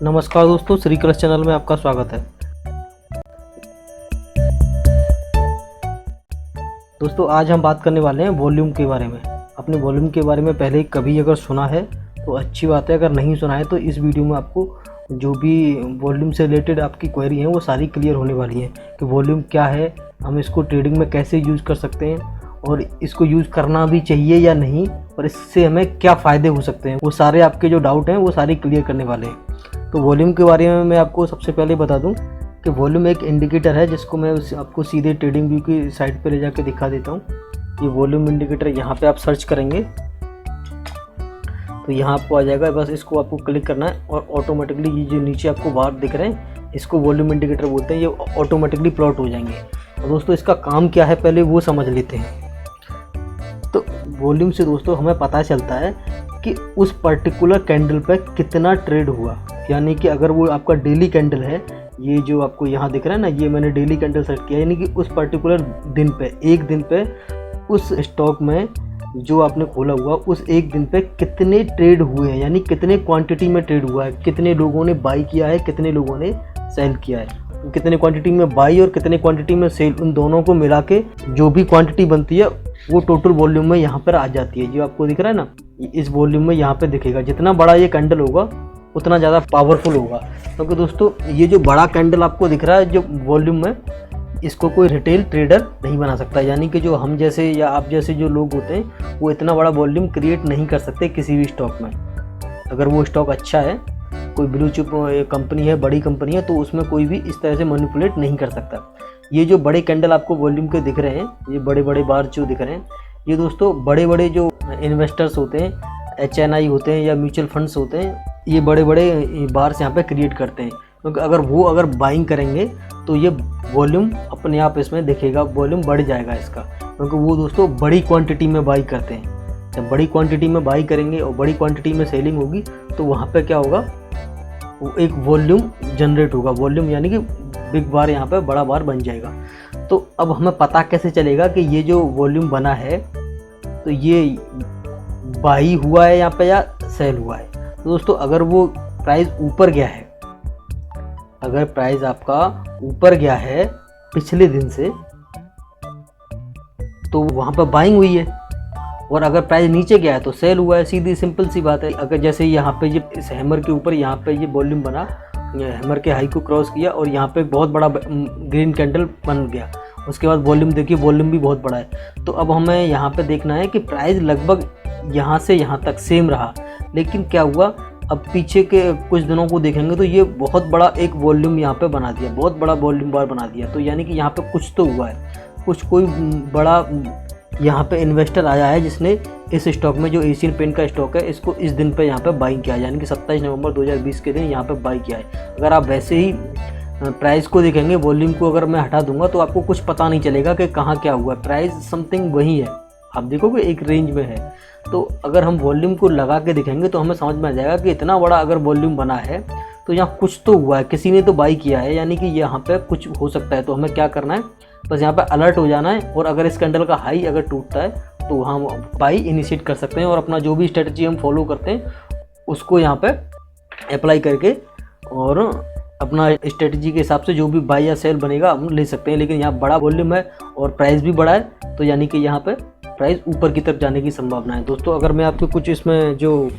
नमस्कार दोस्तों, श्री कृष्ण चैनल में आपका स्वागत है। दोस्तों आज हम बात करने वाले हैं वॉल्यूम के बारे में। अपने वॉल्यूम के बारे में पहले कभी अगर सुना है तो अच्छी बात है, अगर नहीं सुना है तो इस वीडियो में आपको जो भी वॉल्यूम से रिलेटेड आपकी क्वेरी हैं वो सारी क्लियर होने वाली हैं कि वॉल्यूम क्या है, हम इसको ट्रेडिंग में कैसे यूज़ कर सकते हैं और इसको यूज़ करना भी चाहिए या नहीं, और इससे हमें क्या फ़ायदे हो सकते हैं। वो सारे आपके जो डाउट हैं वो सारे क्लियर करने वाले हैं। तो वॉल्यूम के बारे में मैं आपको सबसे पहले बता दूं कि वॉल्यूम एक इंडिकेटर है जिसको मैं आपको सीधे ट्रेडिंग व्यू की साइट पे ले जाके दिखा देता हूं। ये वॉल्यूम इंडिकेटर यहाँ पे आप सर्च करेंगे तो यहाँ आपको आ जाएगा। बस इसको आपको क्लिक करना है और ऑटोमेटिकली ये जो नीचे आपको बार दिख रहे हैं इसको वॉल्यूम इंडिकेटर बोलते हैं। ये ऑटोमेटिकली प्लॉट हो जाएंगे। और दोस्तों इसका काम क्या है पहले वो समझ लेते हैं। तो वॉल्यूम से दोस्तों हमें पता चलता है कि उस पर्टिकुलर कैंडल पे कितना ट्रेड हुआ। यानी कि अगर वो आपका डेली कैंडल है, ये जो आपको यहाँ दिख रहा है ना, ये मैंने डेली कैंडल सेलेक्ट किया, यानी कि उस पर्टिकुलर दिन पे, एक दिन पे उस स्टॉक में जो आपने खोला हुआ उस एक दिन पे कितने ट्रेड हुए हैं, यानी कितने क्वांटिटी में ट्रेड हुआ है, कितने लोगों ने बाई किया है, कितने लोगों ने सेल किया है, कितने क्वांटिटी में बाई और कितने क्वांटिटी में सेल, उन दोनों को मिला के जो भी क्वांटिटी बनती है वो टोटल वॉल्यूम में यहाँ पर आ जाती है। जो आपको दिख रहा है ना, इस वॉल्यूम में यहाँ पे दिखेगा। जितना बड़ा ये कैंडल होगा उतना ज़्यादा पावरफुल होगा। क्योंकि दोस्तों ये जो बड़ा कैंडल आपको दिख रहा है जो वॉल्यूम में, इसको कोई रिटेल ट्रेडर नहीं बना सकता। यानी कि जो हम जैसे या आप जैसे जो लोग होते हैं वो इतना बड़ा वॉल्यूम क्रिएट नहीं कर सकते किसी भी स्टॉक में। अगर वो स्टॉक अच्छा है, कोई ब्लू चिप कंपनी है, बड़ी कंपनी है, तो उसमें कोई भी इस तरह से मैनिपुलेट नहीं कर सकता। ये जो बड़े कैंडल आपको वॉल्यूम के दिख रहे हैं, ये बड़े बड़े बार जो दिख रहे हैं, ये दोस्तों बड़े बड़े जो इन्वेस्टर्स होते हैं, HNI होते हैं या म्यूचुअल फंड्स होते हैं, ये बड़े बड़े बार्स यहाँ पे क्रिएट करते हैं। क्योंकि अगर बाइंग करेंगे तो ये वॉल्यूम अपने आप इसमें दिखेगा, वॉल्यूम बढ़ जाएगा इसका। क्योंकि वो दोस्तों बड़ी क्वांटिटी में बाई करते हैं। जब बड़ी क्वांटिटी में बाई करेंगे और बड़ी क्वांटिटी में सेलिंग होगी तो वहाँ पे क्या होगा, वो एक वॉल्यूम जनरेट होगा। वॉल्यूम यानी कि बिग बार, यहाँ पे बड़ा बार बन जाएगा। तो अब हमें पता कैसे चलेगा कि ये जो वॉल्यूम बना है तो ये बाई हुआ है यहाँ पे या सेल हुआ है। तो दोस्तों अगर वो प्राइस ऊपर गया है, अगर प्राइस आपका ऊपर गया है पिछले दिन से, तो वहाँ पर बाइंग हुई है। और अगर प्राइस नीचे गया है तो सेल हुआ है। सीधी सिंपल सी बात है। अगर जैसे यहाँ पे ये इस हैमर के ऊपर यहाँ पे ये वॉल्यूम बना, हैमर के हाई को क्रॉस किया और यहाँ पे बहुत बड़ा ग्रीन कैंडल बन गया, उसके बाद वॉल्यूम देखिए, वॉल्यूम भी बहुत बड़ा है। तो अब हमें यहाँ पे देखना है कि प्राइस लगभग यहाँ से यहाँ तक सेम रहा, लेकिन क्या हुआ, अब पीछे के कुछ दिनों को देखेंगे तो ये बहुत बड़ा एक वॉल्यूम यहाँ पे बना दिया, बहुत बड़ा वॉल्यूम बार बना दिया। तो यानी कि यहाँ पे कुछ तो हुआ है, कुछ कोई बड़ा यहाँ पे इन्वेस्टर आया है जिसने इस स्टॉक में, जो एशियन पेंट का स्टॉक है, इसको इस दिन पे यहाँ पे बाइंग किया है, यानी कि 27 नवंबर 2020 के दिन यहाँ पे बाई किया है। अगर आप वैसे ही प्राइस को देखेंगे, वॉल्यूम को अगर मैं हटा दूंगा तो आपको कुछ पता नहीं चलेगा कि कहाँ क्या हुआ। प्राइस समथिंग वही है, आप देखोगे एक रेंज में है। तो अगर हम वॉल्यूम को लगा के देखेंगे तो हमें समझ में आ जाएगा कि इतना बड़ा अगर वॉल्यूम बना है तो यहाँ कुछ तो हुआ है, किसी ने तो बाई किया है, यानी कि यहाँ पे कुछ हो सकता है। तो हमें क्या करना है, बस यहाँ पे अलर्ट हो जाना है। और अगर इस कैंडल का हाई अगर टूटता है तो हम बाई इनिशिएट कर सकते हैं और अपना जो भी स्ट्रेटजी हम फॉलो करते हैं उसको यहाँ पे अप्लाई करके और अपना स्ट्रेटजी के हिसाब से जो भी बाई या सेल बनेगा हम ले सकते हैं। लेकिन यहाँ बड़ा वॉल्यूम है और प्राइस भी बड़ा है, तो यानी कि यहाँ पे प्राइस ऊपर की तरफ जाने की संभावना है। दोस्तों अगर मैं आपको कुछ इसमें जो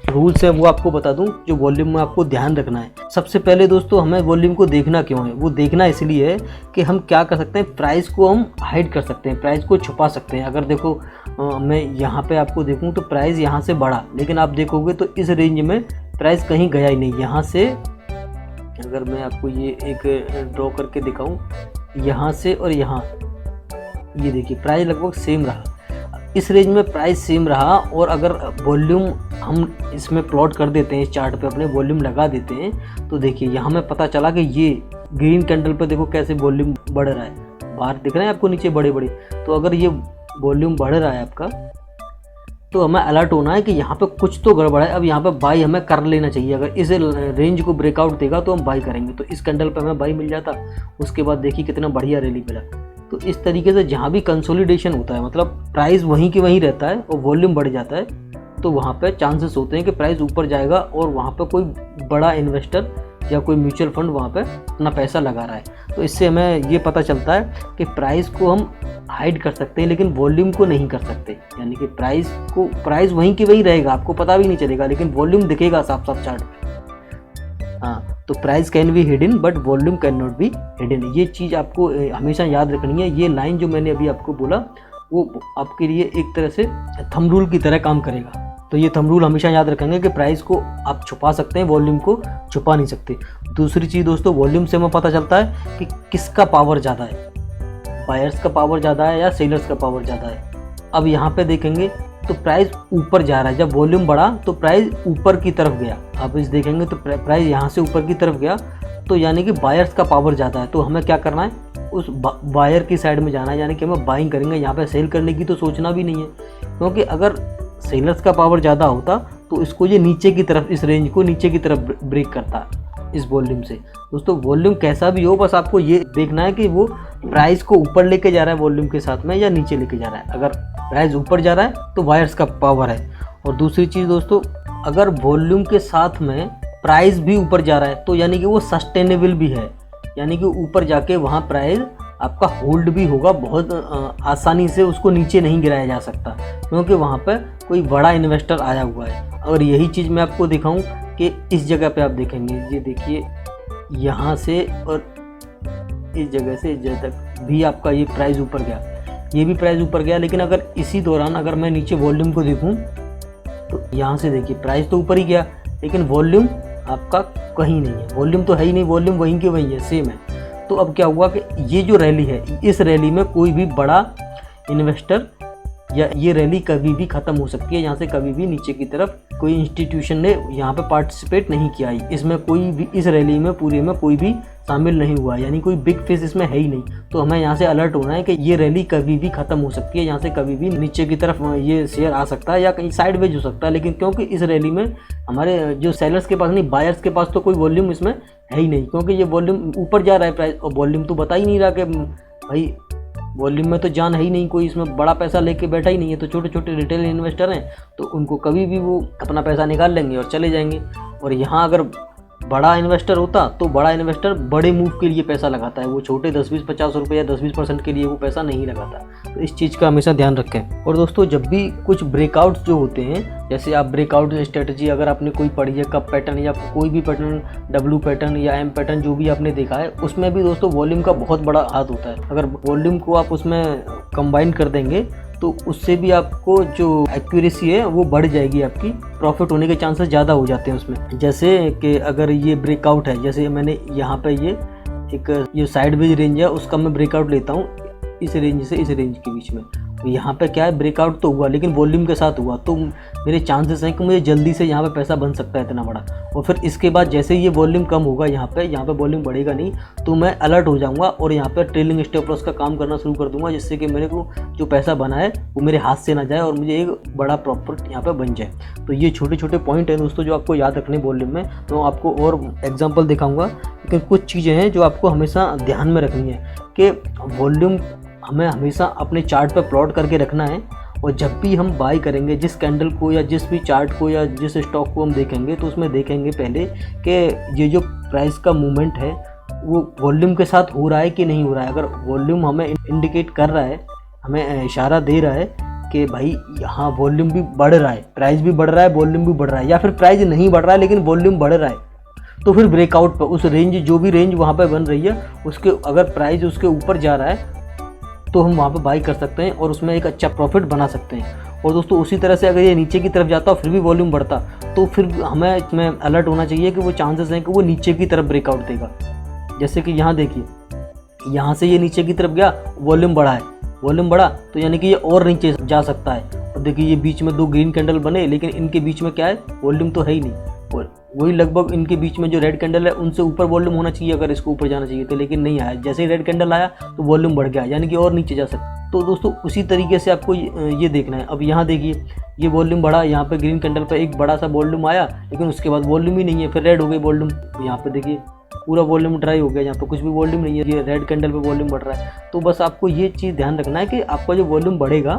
रूल्स है वो आपको बता दूं, जो वॉल्यूम में आपको ध्यान रखना है। सबसे पहले दोस्तों हमें वॉल्यूम को देखना क्यों है, वो देखना इसलिए है कि हम क्या कर सकते हैं, प्राइस को हम हाइड कर सकते हैं, प्राइस को छुपा सकते हैं। अगर देखो मैं यहाँ पे आपको देखूँ तो प्राइस यहाँ से बढ़ा, लेकिन आप देखोगे तो इस रेंज में प्राइस कहीं गया ही नहीं। यहाँ से अगर मैं आपको ये एक ड्रॉ करके दिखाऊँ, यहाँ से और यहाँ, ये देखिए प्राइस लगभग सेम रहा, इस रेंज में प्राइस सेम रहा। और अगर वॉल्यूम हम इसमें प्लॉट कर देते हैं, इस चार्ट पे अपने वॉल्यूम लगा देते हैं, तो देखिए यहाँ में पता चला कि ये ग्रीन कैंडल पे देखो कैसे वॉल्यूम बढ़ रहा है, बाहर दिख रहे हैं आपको नीचे बड़े बड़े। तो अगर ये वॉल्यूम बढ़ रहा है आपका, तो हमें अलर्ट होना है कि यहाँ पे कुछ तो गड़बड़ है। अब यहाँ पे बाई हमें कर लेना चाहिए। अगर इस रेंज को ब्रेकआउट देगा तो हम बाई करेंगे। तो इस कैंडल पे हमें बाई मिल जाता, उसके बाद देखिए कितना बढ़िया रैली मिला। तो इस तरीके से जहाँ भी कंसोलिडेशन होता है, मतलब प्राइस वहीं के वहीं रहता है और वॉल्यूम बढ़ जाता है, तो वहाँ पे चांसेस होते हैं कि प्राइस ऊपर जाएगा और वहाँ पे कोई बड़ा इन्वेस्टर या कोई म्यूचुअल फंड वहाँ पे अपना पैसा लगा रहा है। तो इससे हमें ये पता चलता है कि प्राइस को हम हाइड कर सकते हैं लेकिन वॉल्यूम को नहीं कर सकते। यानी कि प्राइस वहीं की वहीं रहेगा, आपको पता भी नहीं चलेगा, लेकिन वॉल्यूम दिखेगा साफ साफ चार्ट पे। हाँ, तो price can be hidden but volume can not be hidden. ये चीज़ आपको हमेशा याद रखनी है। ये लाइन जो मैंने अभी आपको बोला वो आपके लिए एक तरह से थंब रूल की तरह काम करेगा। तो ये थंब रूल हमेशा याद रखेंगे कि प्राइस को आप छुपा सकते हैं, वॉल्यूम को छुपा नहीं सकते। दूसरी चीज़ दोस्तों, वॉल्यूम से हमें पता चलता है कि किसका पावर ज़्यादा है, बायर्स का पावर ज़्यादा है या सेलर्स का पावर ज़्यादा है। अब यहाँ पे देखेंगे तो प्राइस ऊपर जा रहा है, जब वॉल्यूम बढ़ा तो प्राइस ऊपर की तरफ गया। आप इस देखेंगे तो प्राइस यहाँ से ऊपर की तरफ गया, तो यानी कि बायर्स का पावर ज़्यादा है। तो हमें क्या करना है, उस बायर की साइड में जाना है, यानी कि हमें बाइंग करेंगे। यहाँ पे सेल करने की तो सोचना भी नहीं है, क्योंकि अगर सेलर्स का पावर ज़्यादा होता तो इसको ये नीचे की तरफ, इस रेंज को नीचे की तरफ ब्रेक करता इस वॉल्यूम से। दोस्तों वॉल्यूम कैसा भी हो, बस आपको ये देखना है कि वो प्राइस को ऊपर लेके जा रहा है वॉल्यूम के साथ में या नीचे लेके जा रहा है। अगर प्राइस ऊपर जा रहा है तो वायर्स का पावर है। और दूसरी चीज़ दोस्तों, अगर वॉल्यूम के साथ में प्राइस भी ऊपर जा रहा है तो यानी कि वो सस्टेनेबल भी है, यानी कि ऊपर जाके वहाँ प्राइस आपका होल्ड भी होगा, बहुत आसानी से उसको नीचे नहीं गिराया जा सकता, क्योंकि वहाँ पर कोई बड़ा इन्वेस्टर आया हुआ है। और यही चीज़ मैं आपको दिखाऊं कि इस जगह पे आप देखेंगे, ये देखिए यहाँ से और इस जगह से इस जगह तक भी आपका ये प्राइस ऊपर गया, ये भी प्राइस ऊपर गया। लेकिन अगर इसी दौरान अगर मैं नीचे वॉल्यूम को देखूं तो यहाँ से देखिए प्राइस तो ऊपर ही गया, लेकिन वॉल्यूम आपका कहीं नहीं है, वॉल्यूम तो है ही नहीं, वॉल्यूम वहीं के वहीं है, सेम है। तो अब क्या हुआ कि ये जो रैली है, इस रैली में कोई भी बड़ा इन्वेस्टर या ये रैली कभी भी ख़त्म हो सकती है, यहाँ से कभी भी नीचे की तरफ कोई इंस्टीट्यूशन ने यहाँ पे पार्टिसिपेट नहीं किया है, इसमें कोई भी, इस रैली में पूरे में कोई भी शामिल नहीं हुआ, यानी कोई बिग फिश इसमें है ही नहीं। तो हमें यहाँ से अलर्ट होना है कि ये रैली कभी भी ख़त्म हो सकती है, यहाँ से कभी भी नीचे की तरफ ये शेयर आ सकता है या कहीं साइडवेज हो सकता है। लेकिन क्योंकि इस रैली में हमारे जो सेलर्स के पास नहीं, बायर्स के पास तो कोई वॉल्यूम इसमें है ही नहीं, क्योंकि ये वॉल्यूम ऊपर जा रहा है प्राइस, और वॉल्यूम तो बता ही नहीं रहा कि भाई वॉल्यूम में तो जान है ही नहीं, कोई इसमें बड़ा पैसा लेके बैठा ही नहीं है। तो छोटे छोटे रिटेल इन्वेस्टर हैं तो उनको कभी भी वो अपना पैसा निकाल लेंगे और चले जाएंगे। और यहाँ अगर बड़ा इन्वेस्टर होता तो बड़ा इन्वेस्टर बड़े मूव के लिए पैसा लगाता है, वो छोटे 10-20-50 रुपये या 10-20% के लिए वो पैसा नहीं लगाता। तो इस चीज़ का हमेशा ध्यान रखें। और दोस्तों जब भी कुछ ब्रेकआउट्स जो होते हैं, जैसे आप ब्रेकआउट स्ट्रेटजी अगर आपने कोई पढ़ी है, कप पैटर्न या कोई भी पैटर्न, डब्ल्यू पैटर्न या एम पैटर्न जो भी आपने देखा है, उसमें भी दोस्तों वॉल्यूम का बहुत बड़ा हाथ होता है। अगर वॉल्यूम को आप उसमें कंबाइन कर देंगे तो उससे भी आपको जो एक्यूरेसी है वो बढ़ जाएगी, आपकी प्रॉफिट होने के चांसेस ज़्यादा हो जाते हैं उसमें। जैसे कि अगर ये ब्रेकआउट है, जैसे मैंने यहाँ पे ये साइडवेज रेंज है उसका मैं ब्रेकआउट लेता हूँ इस रेंज से इस रेंज के बीच में, तो यहाँ पे क्या है, ब्रेकआउट तो हुआ लेकिन वॉल्यूम के साथ हुआ, तो मेरे चांसेस हैं कि मुझे जल्दी से यहाँ पे पैसा बन सकता है इतना बड़ा। और फिर इसके बाद जैसे ये वॉल्यूम कम होगा, यहाँ पे वॉल्यूम बढ़ेगा नहीं, तो मैं अलर्ट हो जाऊँगा और यहाँ पे ट्रेलिंग स्टॉप लॉस का काम करना शुरू कर दूँगा, जिससे कि मेरे को जो पैसा बना है वो मेरे हाथ से ना जाए और मुझे एक बड़ा प्रॉफिट यहाँ पर बन जाए। तो ये छोटे छोटे पॉइंट हैं दोस्तों जो आपको याद रखने वॉल्यूम में। तो आपको और एग्जाम्पल दिखाऊँगा, लेकिन कुछ चीज़ें हैं जो आपको हमेशा ध्यान में रखनी है कि वॉल्यूम हमें हमेशा अपने चार्ट पर प्लॉट करके रखना है। और जब भी हम बाई करेंगे, जिस कैंडल को या जिस भी चार्ट को या जिस स्टॉक को हम देखेंगे, तो उसमें देखेंगे पहले कि ये जो प्राइस का मूवमेंट है वो वॉल्यूम के साथ हो रहा है कि नहीं हो रहा है। अगर वॉल्यूम हमें इंडिकेट कर रहा है, हमें इशारा दे रहा है कि भाई यहाँ वॉल्यूम भी बढ़ रहा है, प्राइस भी बढ़ रहा है, वॉल्यूम भी बढ़ रहा है, या फिर प्राइस नहीं बढ़ रहा है लेकिन वॉल्यूम बढ़ रहा है, तो फिर ब्रेकआउट पर उस रेंज, जो भी रेंज वहाँ पर बन रही है, उसके अगर प्राइस उसके ऊपर जा रहा है तो हम वहाँ पे बाई कर सकते हैं और उसमें एक अच्छा प्रॉफिट बना सकते हैं। और दोस्तों उसी तरह से अगर ये नीचे की तरफ जाता और फिर भी वॉल्यूम बढ़ता, तो फिर हमें इसमें अलर्ट होना चाहिए कि वो चांसेस हैं कि वो नीचे की तरफ ब्रेकआउट देगा। जैसे कि यहाँ देखिए, यहाँ से ये नीचे की तरफ गया, वॉल्यूम बढ़ा है, वॉल्यूम बढ़ा तो यानी कि ये और नीचे जा सकता है। और देखिए ये बीच में 2 ग्रीन कैंडल बने, लेकिन इनके बीच में क्या है, वॉल्यूम तो है ही नहीं, और वही लगभग इनके बीच में जो रेड कैंडल है उनसे ऊपर वॉल्यूम होना चाहिए अगर इसको ऊपर जाना चाहिए, तो लेकिन नहीं आया। जैसे ही रेड कैंडल आया तो वॉल्यूम बढ़ गया, यानी कि और नीचे जा सकता। तो दोस्तों उसी तरीके से आपको ये देखना है। अब यहाँ देखिए ये वॉल्यूम बढ़ा, यहाँ पे ग्रीन कैंडल पे एक बड़ा सा वॉल्यूम आया, लेकिन उसके बाद वॉल्यूम ही नहीं है, फिर रेड हो गई वॉल्यूम। यहाँ पे देखिए पूरा वॉल्यूम ड्राई हो गया, यहाँ पे कुछ भी वॉल्यूम नहीं है, ये रेड कैंडल पे वॉल्यूम बढ़ रहा है। तो बस आपको ये चीज़ ध्यान रखना है कि आपका जो वॉल्यूम बढ़ेगा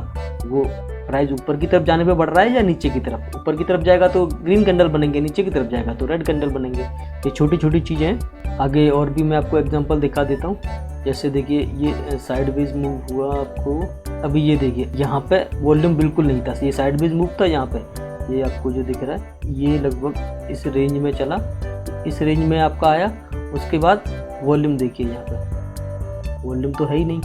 वो प्राइस ऊपर की तरफ जाने पे बढ़ रहा है या नीचे की तरफ। ऊपर की तरफ जाएगा तो ग्रीन कैंडल बनेंगे, नीचे की तरफ जाएगा तो रेड कैंडल बनेंगे। ये छोटी छोटी चीज़ें हैं। आगे और भी मैं आपको एग्जांपल दिखा देता हूँ। जैसे देखिए ये साइडवेज मूव हुआ आपको, अभी ये देखिए यहाँ पे वॉल्यूम बिल्कुल नहीं था, ये साइडवेज मूव था। यहाँ पे ये आपको जो दिख रहा है ये लगभग इस रेंज में चला, इस रेंज में आपका आया। उसके बाद वॉल्यूम देखिए, यहाँ पे वॉल्यूम तो है ही नहीं।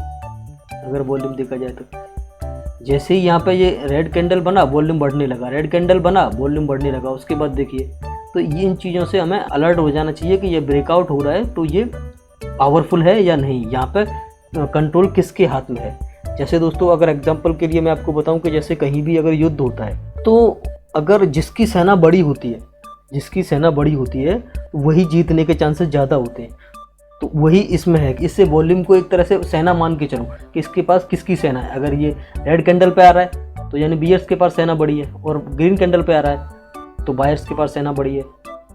अगर वॉल्यूम देखा जाए तो जैसे ही यहाँ पे ये रेड कैंडल बना वॉल्यूम बढ़ने लगा, रेड कैंडल बना वॉल्यूम बढ़ने लगा। उसके बाद देखिए, तो ये इन चीज़ों से हमें अलर्ट हो जाना चाहिए कि ये ब्रेकआउट हो रहा है तो ये पावरफुल है या नहीं, यहाँ पे कंट्रोल किसके हाथ में है। जैसे दोस्तों अगर एग्जांपल के लिए मैं आपको बताऊं कि जैसे कहीं भी अगर युद्ध होता है तो अगर जिसकी सेना बड़ी होती है तो वही जीतने के चांसेस ज़्यादा होते हैं। तो वही इसमें है कि इससे वॉल्यूम को एक तरह से सेना मान के चलो कि इसके पास किसकी सेना है। अगर ये रेड कैंडल पे आ रहा है तो यानी बियर्स के पास सेना बड़ी है, और ग्रीन कैंडल पे आ रहा है तो बायर्स के पास सेना बड़ी है।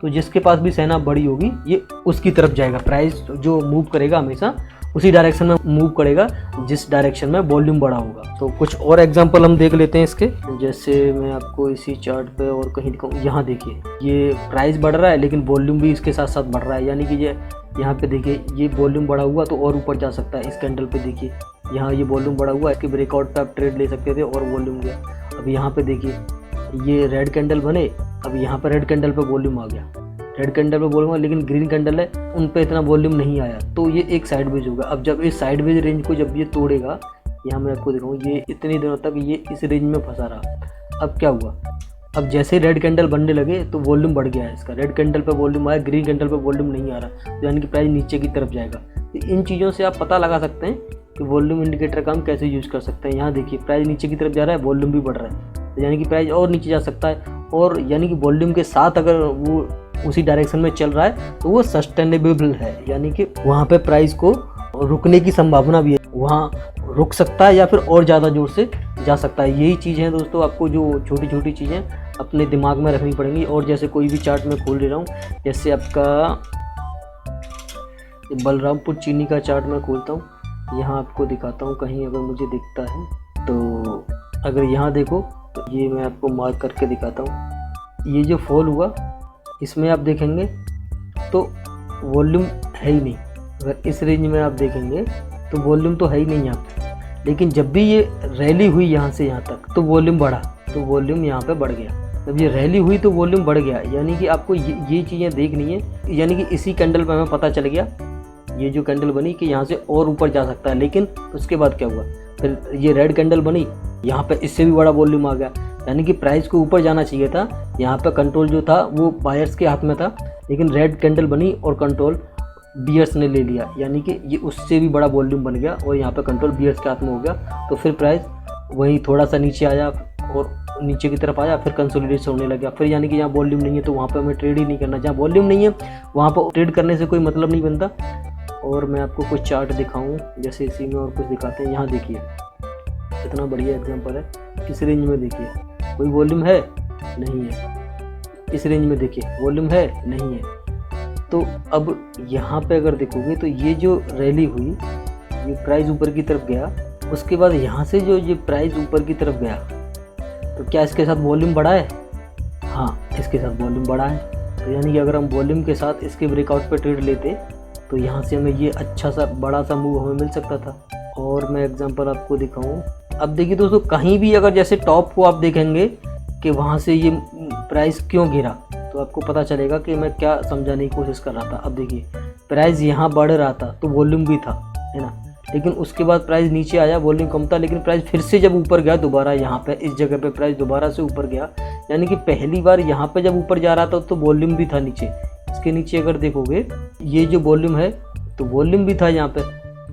तो जिसके पास भी सेना बड़ी होगी ये उसकी तरफ जाएगा। प्राइस जो मूव करेगा हमेशा उसी डायरेक्शन में मूव करेगा जिस डायरेक्शन में वॉल्यूम बड़ा होगा। तो कुछ और एग्जांपल हम देख लेते हैं इसके। जैसे मैं आपको इसी चार्ट पे और कहीं दिखाऊं, यहाँ देखिए ये प्राइस बढ़ रहा है लेकिन वॉल्यूम भी इसके साथ साथ बढ़ रहा है। यानी कि ये यहाँ पे देखिए ये वॉल्यूम बढ़ा हुआ तो और ऊपर जा सकता है। इस कैंडल पे देखिए यहाँ ये वॉल्यूम बढ़ा हुआ है, इसके ब्रेकआउट पे आप ट्रेड ले सकते थे और वॉल्यूम गया। अब यहाँ पे देखिए ये रेड कैंडल बने, अब यहाँ पे रेड कैंडल पे वॉल्यूम आ गया, रेड कैंडल पे वॉल्यूम, लेकिन ग्रीन कैंडल है उन पे इतना वॉल्यूम नहीं आया, तो ये एक साइडवेज होगा। अब जब इस साइडवेज रेंज को जब ये तोड़ेगा, यहाँ मैं आपको दिखाऊँ, ये इतनी दिनों तक ये इस रेंज में फंसा रहा। अब क्या हुआ, अब जैसे रेड कैंडल बनने लगे तो वॉल्यूम बढ़ गया है इसका। रेड कैंडल पे वॉल्यूम आया, ग्रीन कैंडल पे वॉल्यूम नहीं आ रहा, तो यानी कि प्राइस नीचे की तरफ जाएगा। तो इन चीज़ों से आप पता लगा सकते हैं कि वॉल्यूम इंडिकेटर का हम कैसे यूज़ कर सकते हैं। यहाँ देखिए प्राइस नीचे की तरफ जा रहा है, वॉल्यूम भी बढ़ रहा है, तो यानी कि प्राइस और नीचे जा सकता है। और यानी कि वॉल्यूम के साथ अगर वो उसी डायरेक्शन में चल रहा है तो वो सस्टेनेबल है, यानी कि वहाँ पे प्राइस को रुकने की संभावना भी है, वहाँ रुक सकता है या फिर और ज़्यादा जोर से जा सकता है। यही चीज़ है दोस्तों, आपको जो छोटी छोटी चीज़ें अपने दिमाग में रखनी पड़ेंगी। और जैसे कोई भी चार्ट मैं खोल ले रहा हूँ, जैसे आपका बलरामपुर चीनी का चार्ट मैं खोलता हूँ, यहाँ आपको दिखाता हूँ कहीं अगर मुझे दिखता है तो। अगर यहाँ देखो तो ये मैं आपको मार्क करके दिखाता हूँ, ये जो फॉल हुआ इसमें आप देखेंगे तो वॉल्यूम है ही नहीं। अगर इस रेंज में आप देखेंगे तो वॉल्यूम तो है ही नहीं यहाँ पे, लेकिन जब भी ये रैली हुई यहाँ से यहाँ तक तो वॉल्यूम बढ़ा, तो वॉल्यूम यहाँ पे बढ़ गया। जब ये रैली हुई तो वॉल्यूम बढ़ गया, यानी कि आपको ये चीज़ें देखनी है। यानी कि इसी कैंडल पे हमें पता चल गया, ये जो कैंडल बनी कि यहाँ से और ऊपर जा सकता है। लेकिन उसके बाद क्या हुआ, फिर ये रेड कैंडल बनी, यहाँ पे इससे भी बड़ा वॉल्यूम आ गया, यानी कि प्राइस को ऊपर जाना चाहिए था। यहाँ पे कंट्रोल जो था वो बायर्स के हाथ में था, लेकिन रेड कैंडल बनी और कंट्रोल बियर्स ने ले लिया, यानी कि ये उससे भी बड़ा वॉल्यूम बन गया और यहाँ पे कंट्रोल बियर्स के हाथ में हो गया। तो फिर प्राइस वहीं थोड़ा सा नीचे आया और नीचे की तरफ आया, फिर कंसोलिडेट होने लगा। फिर यानी कि यहाँ वॉल्यूम नहीं है तो वहाँ पे हमें ट्रेड ही नहीं करना। जहाँ वॉल्यूम नहीं है वहाँ पर ट्रेड करने से कोई मतलब नहीं बनता। और मैं आपको कुछ चार्ट दिखाऊँ, जैसे इसी में और कुछ दिखाते हैं। यहाँ देखिए कितना बढ़िया एग्जांपल है। इस रेंज में देखिए कोई वॉल्यूम है नहीं है, इस रेंज में देखिए वॉल्यूम है नहीं है। तो अब यहाँ पे अगर देखोगे तो ये जो रैली हुई, ये प्राइस ऊपर की तरफ गया, उसके बाद यहाँ से जो ये प्राइस ऊपर की तरफ गया तो क्या इसके साथ वॉल्यूम बढ़ा है? हाँ, इसके साथ वॉल्यूम बढ़ा है। तो यानी कि अगर हम वॉल्यूम के साथ इसके ब्रेकआउट पे ट्रेड लेते तो यहाँ से हमें ये अच्छा सा बड़ा सा मूव हमें मिल सकता था। और मैं एग्जांपल आपको दिखाऊं, अब देखिए दोस्तों, कहीं भी अगर जैसे टॉप को आप देखेंगे कि वहाँ से ये प्राइस क्यों गिरा तो आपको पता चलेगा कि मैं क्या समझाने की कोशिश कर रहा था। अब देखिए प्राइस यहाँ बढ़ रहा था तो वॉल्यूम भी था, है ना, लेकिन उसके बाद प्राइस नीचे आया, वॉल्यूम कम था, लेकिन प्राइस फिर से जब ऊपर गया दोबारा, यहाँ पे इस जगह पे प्राइस दोबारा से ऊपर गया, यानी कि पहली बार यहाँ पे जब ऊपर जा रहा था तो वॉल्यूम भी था नीचे। इसके नीचे अगर देखोगे ये जो वॉल्यूम है तो वॉल्यूम भी था यहाँ पे,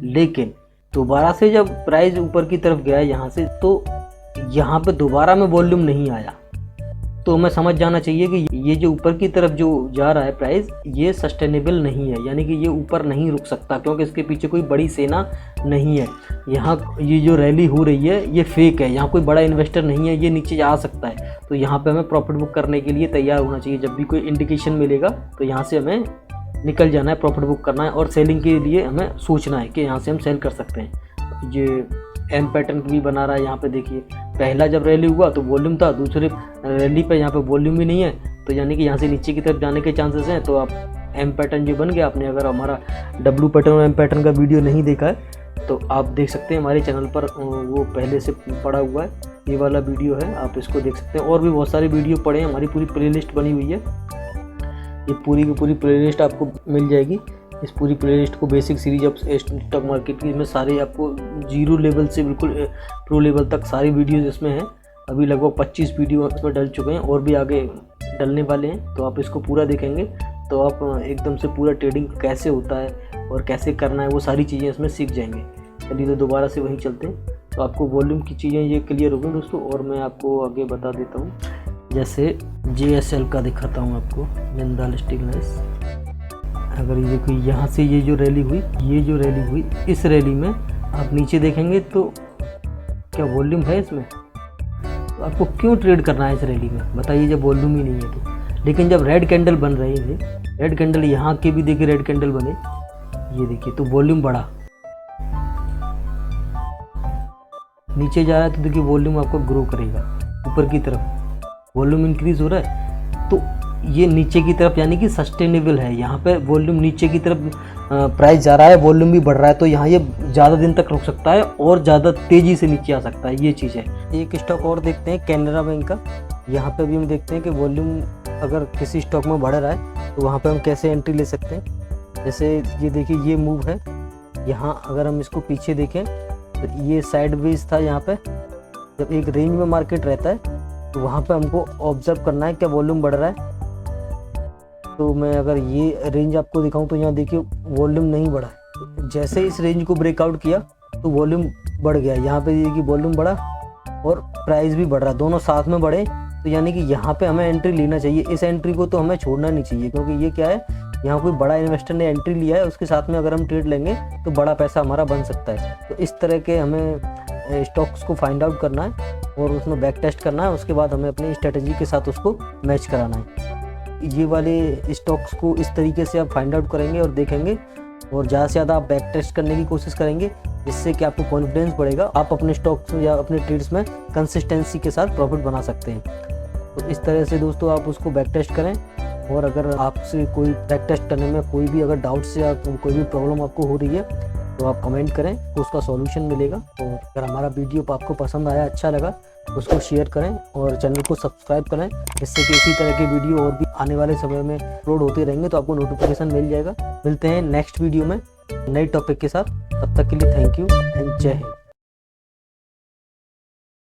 लेकिन दोबारा से जब प्राइस ऊपर की तरफ गया यहाँ से तो यहाँ पे दोबारा में वॉल्यूम नहीं आया। तो हमें समझ जाना चाहिए कि ये जो ऊपर की तरफ जो जा रहा है प्राइस, ये सस्टेनेबल नहीं है, यानी कि ये ऊपर नहीं रुक सकता क्योंकि इसके पीछे कोई बड़ी सेना नहीं है। यहाँ ये जो रैली हो रही है ये फेक है, यहाँ कोई बड़ा इन्वेस्टर नहीं है, ये नीचे आ सकता है। तो यहाँ पे हमें प्रॉफिट बुक करने के लिए तैयार होना चाहिए। जब भी कोई इंडिकेशन मिलेगा तो यहाँ से हमें निकल जाना है, प्रॉफिट बुक करना है। और सेलिंग के लिए हमें सोचना है कि यहाँ से हम सेल कर सकते हैं। ये एम पैटर्न भी बना रहा है। यहाँ पे देखिए पहला जब रैली हुआ तो वॉल्यूम था, दूसरे रैली पे यहाँ पे वॉल्यूम भी नहीं है, तो यानी कि यहाँ से नीचे की तरफ जाने के चांसेस हैं। तो आप एम पैटर्न जो बन गया, आपने अगर हमारा डब्ल्यू पैटर्न और एम पैटर्न का वीडियो नहीं देखा है तो आप देख सकते हैं, हमारे चैनल पर वो पहले से पड़ा हुआ है, ये वाला वीडियो है, आप इसको देख सकते हैं। और भी बहुत सारे वीडियो पड़े हैं, हमारी पूरी प्लेलिस्ट बनी हुई है, ये पूरी की पूरी प्लेलिस्ट आपको मिल जाएगी। इस पूरी प्लेलिस्ट को basic series of stock market की, इसमें सारे आपको जीरो लेवल से बिल्कुल प्रो लेवल तक सारी वीडियोज़ इसमें हैं। अभी लगभग 25 वीडियो इसमें डल चुके हैं और भी आगे डलने वाले हैं। तो आप इसको पूरा देखेंगे तो आप एकदम से पूरा ट्रेडिंग कैसे होता है और कैसे करना है वो सारी चीज़ें इसमें सीख जाएंगे। चलिए तो दोबारा से वहीं चलते हैं। तो आपको वॉल्यूम की चीज़ें ये क्लियर हो गई दोस्तों, और मैं आपको आगे बता देता हूँ। जैसे JSL का दिखाता हूँ आपको, जिंदाल स्टेनलेस। अगर ये देखो यहाँ से ये जो रैली हुई, इस रैली में आप नीचे देखेंगे तो क्या वॉल्यूम है इसमें? तो आपको क्यों ट्रेड करना है इस रैली में बताइए, जब वॉल्यूम ही नहीं है तो। लेकिन जब रेड कैंडल बन रही थे, रेड कैंडल यहाँ के भी देखिए रेड कैंडल बने, ये देखिए तो वॉल्यूम बढ़ा, नीचे जा रहा है तो देखिए वॉल्यूम आपको ग्रो करेगा, ऊपर की तरफ वॉल्यूम इंक्रीज हो रहा है तो ये नीचे की तरफ यानी कि सस्टेनेबल है। यहाँ पे वॉल्यूम नीचे की तरफ प्राइस जा रहा है, वॉल्यूम भी बढ़ रहा है, तो यहाँ ये ज़्यादा दिन तक रुक सकता है और ज़्यादा तेज़ी से नीचे आ सकता है, ये चीज़ है। एक स्टॉक और देखते हैं कैनरा बैंक का। यहाँ पे भी हम देखते हैं कि वॉल्यूम अगर किसी स्टॉक में बढ़ रहा है तो वहाँ पे हम कैसे एंट्री ले सकते हैं। जैसे ये देखिए ये मूव है, यहाँ अगर हम इसको पीछे देखें तो ये साइडवेज था। यहाँ पे जब एक रेंज में मार्केट रहता है तो वहाँ पे हमको ऑब्जर्व करना है क्या वॉल्यूम बढ़ रहा है। तो मैं अगर ये रेंज आपको दिखाऊं तो यहाँ देखिए वॉल्यूम नहीं बढ़ा है। जैसे इस रेंज को ब्रेकआउट किया तो वॉल्यूम बढ़ गया, यहाँ पे देखिए वॉल्यूम बढ़ा और प्राइस भी बढ़ रहा, दोनों साथ में बढ़े। तो यानी कि यहाँ पे हमें एंट्री लेना चाहिए, इस एंट्री को तो हमें छोड़ना नहीं चाहिए, क्योंकि ये क्या है, यहाँ कोई बड़ा इन्वेस्टर ने एंट्री लिया है, उसके साथ में अगर हम ट्रेड लेंगे तो बड़ा पैसा हमारा बन सकता है। तो इस तरह के हमें स्टॉक्स को फाइंड आउट करना है और उसमें बैक टेस्ट करना है, उसके बाद हमें अपनी स्ट्रेटजी के साथ उसको मैच कराना है। ये वाले स्टॉक्स को इस तरीके से आप फाइंड आउट करेंगे और देखेंगे और ज़्यादा से ज़्यादा आप बैक टेस्ट करने की कोशिश करेंगे, जिससे कि आपको कॉन्फिडेंस बढ़ेगा, आप अपने स्टॉक्स या अपने ट्रेड्स में कंसिस्टेंसी के साथ प्रॉफिट बना सकते हैं। तो इस तरह से दोस्तों आप उसको बैक टेस्ट करें, और अगर आपसे कोई बैक टेस्ट करने में कोई भी अगर डाउट्स या कोई भी प्रॉब्लम आपको हो रही है तो आप कमेंट करें, तो उसका सॉल्यूशन मिलेगा। तो अगर हमारा वीडियो आपको पसंद आया, अच्छा लगा, उसको शेयर करें और चैनल को सब्सक्राइब करें, जिससे कि इसी तरह के वीडियो और भी आने वाले समय में अपलोड होते रहेंगे तो आपको नोटिफिकेशन मिल जाएगा। मिलते हैं नेक्स्ट वीडियो में नए टॉपिक के साथ, तब तक के लिए थैंक यू एंड जय हिंद।